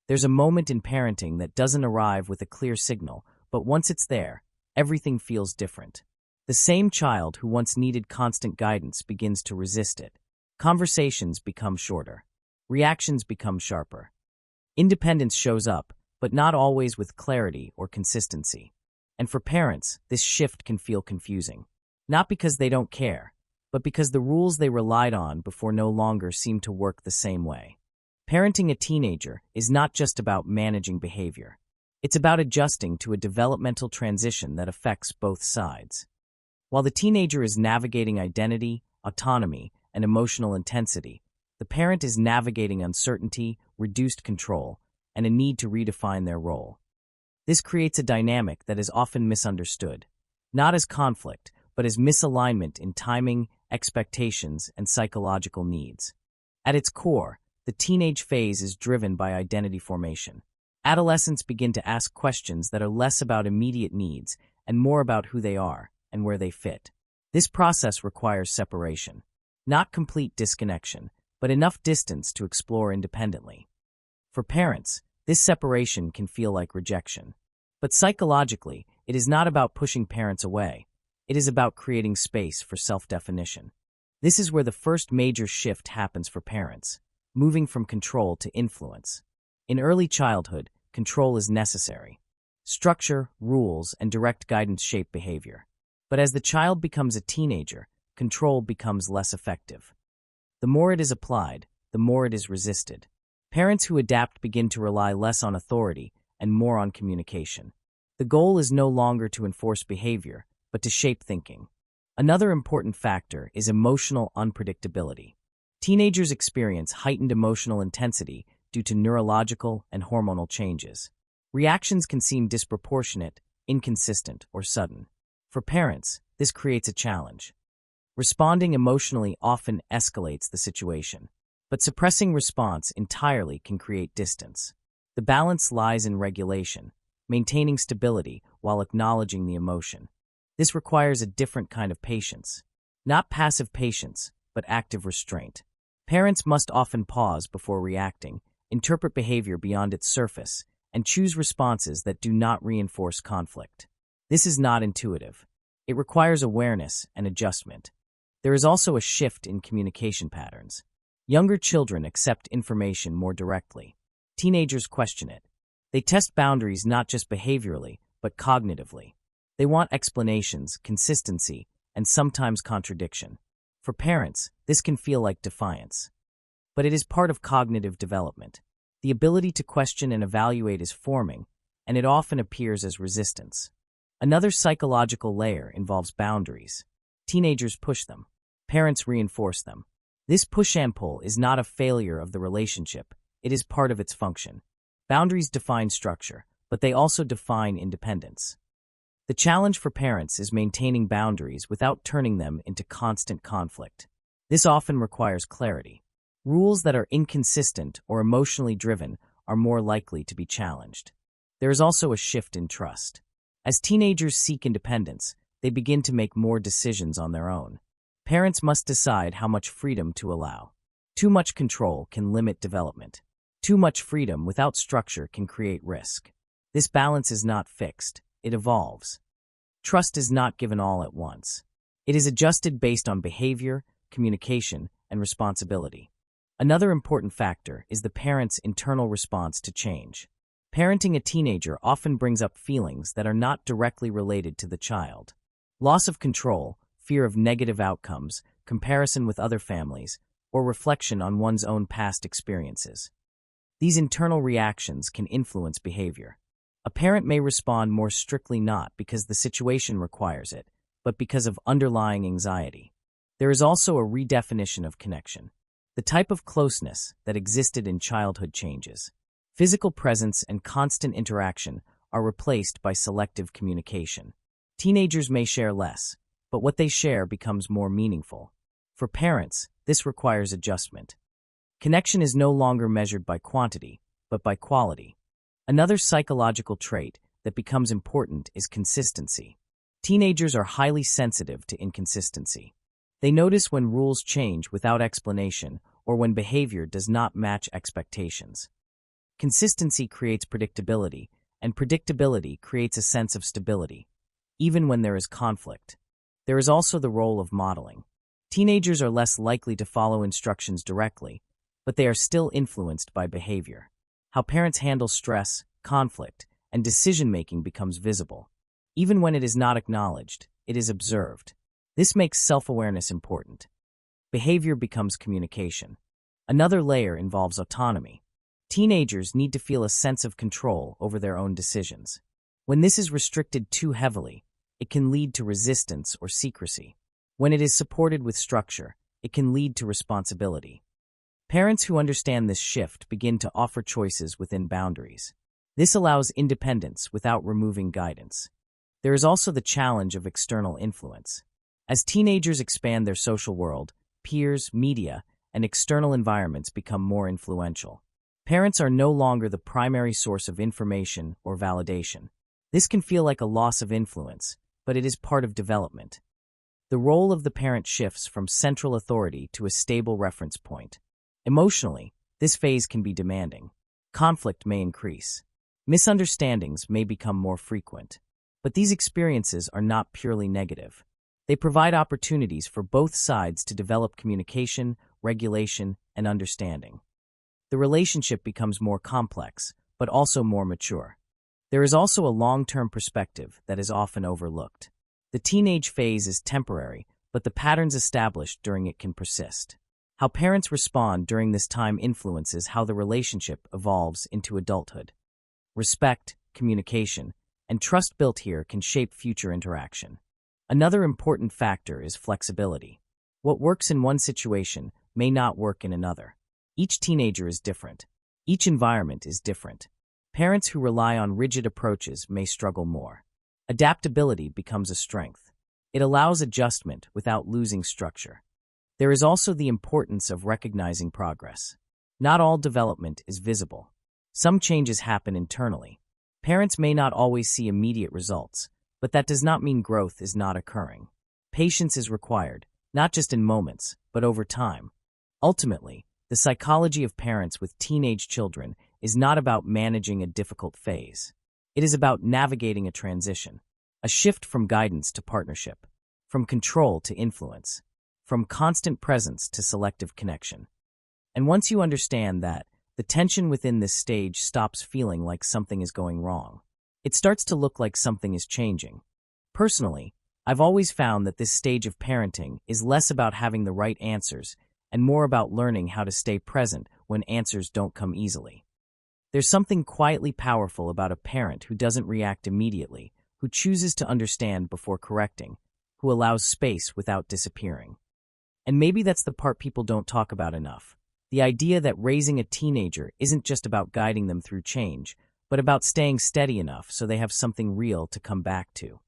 There's a moment in parenting that doesn't arrive with a clear signal, but once it's there, everything feels different. The same child who once needed constant guidance begins to resist it. Conversations become shorter. Reactions become sharper. Independence shows up, but not always with clarity or consistency. And for parents, this shift can feel confusing. Not because they don't care, but because the rules they relied on before no longer seem to work the same way. Parenting a teenager is not just about managing behavior. It's about adjusting to a developmental transition that affects both sides. While the teenager is navigating identity, autonomy, and emotional intensity, the parent is navigating uncertainty, reduced control, and a need to redefine their role. This creates a dynamic that is often misunderstood, not as conflict, but as misalignment in timing, expectations, and psychological needs. At its core, the teenage phase is driven by identity formation. Adolescents begin to ask questions that are less about immediate needs and more about who they are and where they fit. This process requires separation, not complete disconnection, but enough distance to explore independently. For parents, this separation can feel like rejection. But psychologically, it is not about pushing parents away. It is about creating space for self-definition. This is where the first major shift happens for parents, moving from control to influence. In early childhood, control is necessary. Structure, rules, and direct guidance shape behavior. But as the child becomes a teenager, control becomes less effective. The more it is applied, the more it is resisted. Parents who adapt begin to rely less on authority and more on communication. The goal is no longer to enforce behavior, but to shape thinking. Another important factor is emotional unpredictability. Teenagers experience heightened emotional intensity due to neurological and hormonal changes. Reactions can seem disproportionate, inconsistent, or sudden. For parents, this creates a challenge. Responding emotionally often escalates the situation, but suppressing response entirely can create distance. The balance lies in regulation, maintaining stability while acknowledging the emotion. This requires a different kind of patience. Not passive patience, but active restraint. Parents must often pause before reacting, interpret behavior beyond its surface, and choose responses that do not reinforce conflict. This is not intuitive. It requires awareness and adjustment. There is also a shift in communication patterns. Younger children accept information more directly. Teenagers question it. They test boundaries not just behaviorally, but cognitively. They want explanations, consistency, and sometimes contradiction. For parents, this can feel like defiance. But it is part of cognitive development. The ability to question and evaluate is forming, and it often appears as resistance. Another psychological layer involves boundaries. Teenagers push them. Parents reinforce them. This push and pull is not a failure of the relationship. It is part of its function. Boundaries define structure, but they also define independence. The challenge for parents is maintaining boundaries without turning them into constant conflict. This often requires clarity. Rules that are inconsistent or emotionally driven are more likely to be challenged. There is also a shift in trust. As teenagers seek independence, they begin to make more decisions on their own. Parents must decide how much freedom to allow. Too much control can limit development. Too much freedom without structure can create risk. This balance is not fixed. It evolves. Trust is not given all at once. It is adjusted based on behavior, communication, and responsibility. Another important factor is the parent's internal response to change. Parenting a teenager often brings up feelings that are not directly related to the child. Loss of control, fear of negative outcomes, comparison with other families, or reflection on one's own past experiences. These internal reactions can influence behavior. A parent may respond more strictly not because the situation requires it, but because of underlying anxiety. There is also a redefinition of connection. The type of closeness that existed in childhood changes. Physical presence and constant interaction are replaced by selective communication. Teenagers may share less, but what they share becomes more meaningful. For parents, this requires adjustment. Connection is no longer measured by quantity, but by quality. Another psychological trait that becomes important is consistency. Teenagers are highly sensitive to inconsistency. They notice when rules change without explanation or when behavior does not match expectations. Consistency creates predictability, and predictability creates a sense of stability, even when there is conflict. There is also the role of modeling. Teenagers are less likely to follow instructions directly, but they are still influenced by behavior. How parents handle stress, conflict, and decision-making becomes visible. Even when it is not acknowledged, it is observed. This makes self-awareness important. Behavior becomes communication. Another layer involves autonomy. Teenagers need to feel a sense of control over their own decisions. When this is restricted too heavily, it can lead to resistance or secrecy. When it is supported with structure, it can lead to responsibility. Parents who understand this shift begin to offer choices within boundaries. This allows independence without removing guidance. There is also the challenge of external influence. As teenagers expand their social world, peers, media, and external environments become more influential. Parents are no longer the primary source of information or validation. This can feel like a loss of influence, but it is part of development. The role of the parent shifts from central authority to a stable reference point. Emotionally, this phase can be demanding. Conflict may increase. Misunderstandings may become more frequent. But these experiences are not purely negative. They provide opportunities for both sides to develop communication, regulation, and understanding. The relationship becomes more complex, but also more mature. There is also a long-term perspective that is often overlooked. The teenage phase is temporary, but the patterns established during it can persist. How parents respond during this time influences how the relationship evolves into adulthood. Respect, communication, and trust built here can shape future interaction. Another important factor is flexibility. What works in one situation may not work in another. Each teenager is different. Each environment is different. Parents who rely on rigid approaches may struggle more. Adaptability becomes a strength. It allows adjustment without losing structure. There is also the importance of recognizing progress. Not all development is visible. Some changes happen internally. Parents may not always see immediate results, but that does not mean growth is not occurring. Patience is required, not just in moments, but over time. Ultimately, the psychology of parents with teenage children is not about managing a difficult phase. It is about navigating a transition, a shift from guidance to partnership, from control to influence, from constant presence to selective connection. And once you understand that, the tension within this stage stops feeling like something is going wrong. It starts to look like something is changing. Personally, I've always found that this stage of parenting is less about having the right answers and more about learning how to stay present when answers don't come easily. There's something quietly powerful about a parent who doesn't react immediately, who chooses to understand before correcting, who allows space without disappearing. And maybe that's the part people don't talk about enough. The idea that raising a teenager isn't just about guiding them through change, but about staying steady enough so they have something real to come back to.